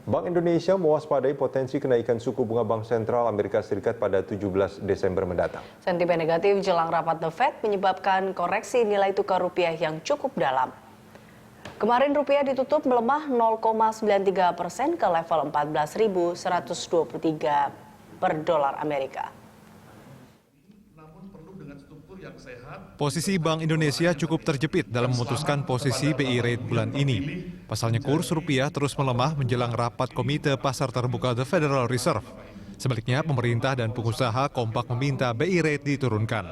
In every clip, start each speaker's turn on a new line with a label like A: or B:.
A: Bank Indonesia mewaspadai potensi kenaikan suku bunga Bank Sentral Amerika Serikat pada 17 Desember mendatang.
B: Sentimen negatif jelang rapat The Fed menyebabkan koreksi nilai tukar rupiah yang cukup dalam. Kemarin rupiah ditutup melemah 0,93% ke level 14.123 per dolar Amerika.
C: Posisi Bank Indonesia cukup terjepit dalam memutuskan posisi BI rate bulan ini. Pasalnya kurs rupiah terus melemah menjelang rapat Komite Pasar Terbuka The Federal Reserve. Sebaliknya, pemerintah dan pengusaha kompak meminta BI rate diturunkan.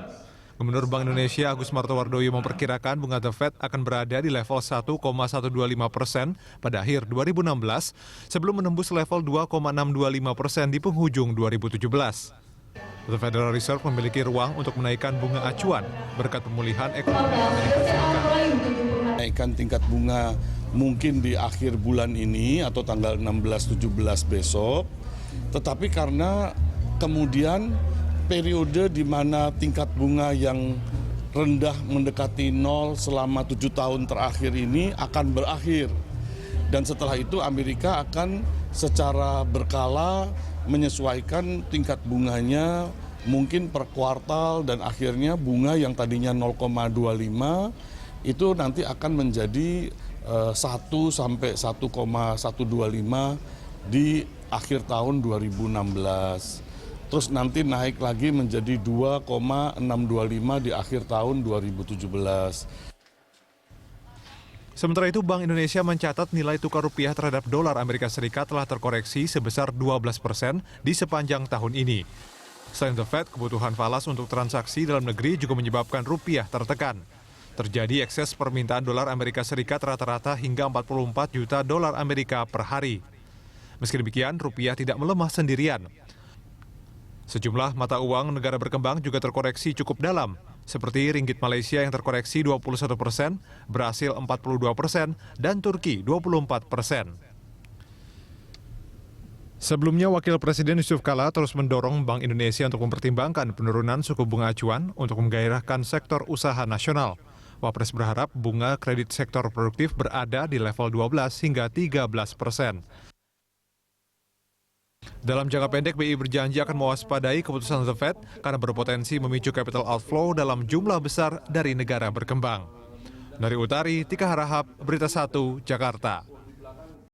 C: Gubernur Bank Indonesia Agus Martowardoyo memperkirakan bunga The Fed akan berada di level 1,125% pada akhir 2016 sebelum menembus level 2,625% di penghujung 2017. The Federal Reserve memiliki ruang untuk menaikkan bunga acuan berkat pemulihan ekonomi Amerika Serikat.
D: Naikkan tingkat bunga mungkin di akhir bulan ini atau tanggal 16-17 besok, tetapi karena kemudian periode di mana tingkat bunga yang rendah mendekati nol selama 7 tahun terakhir ini akan berakhir. Dan setelah itu Amerika akan secara berkala menyesuaikan tingkat bunganya mungkin per kuartal dan akhirnya bunga yang tadinya 0,25 itu nanti akan menjadi 1 sampai 1,125 di akhir tahun 2016. Terus nanti naik lagi menjadi 2,625 di akhir tahun 2017.
C: Sementara itu, Bank Indonesia mencatat nilai tukar rupiah terhadap dolar Amerika Serikat telah terkoreksi sebesar 12% di sepanjang tahun ini. Selain The Fed, kebutuhan falas untuk transaksi dalam negeri juga menyebabkan rupiah tertekan. Terjadi ekses permintaan dolar Amerika Serikat rata-rata hingga 44 juta dolar Amerika per hari. Meski demikian, rupiah tidak melemah sendirian. Sejumlah mata uang negara berkembang juga terkoreksi cukup dalam, seperti ringgit Malaysia yang terkoreksi 21%, Brasil 42%, dan Turki 24%. Sebelumnya, Wakil Presiden Yusuf Kala terus mendorong Bank Indonesia untuk mempertimbangkan penurunan suku bunga acuan untuk menggairahkan sektor usaha nasional. Wapres berharap bunga kredit sektor produktif berada di level 12 hingga 13%. Dalam jangka pendek, BI berjanji akan mewaspadai keputusan The Fed karena berpotensi memicu capital outflow dalam jumlah besar dari negara berkembang. Dari Utari, Tika Harahap, Berita 1, Jakarta.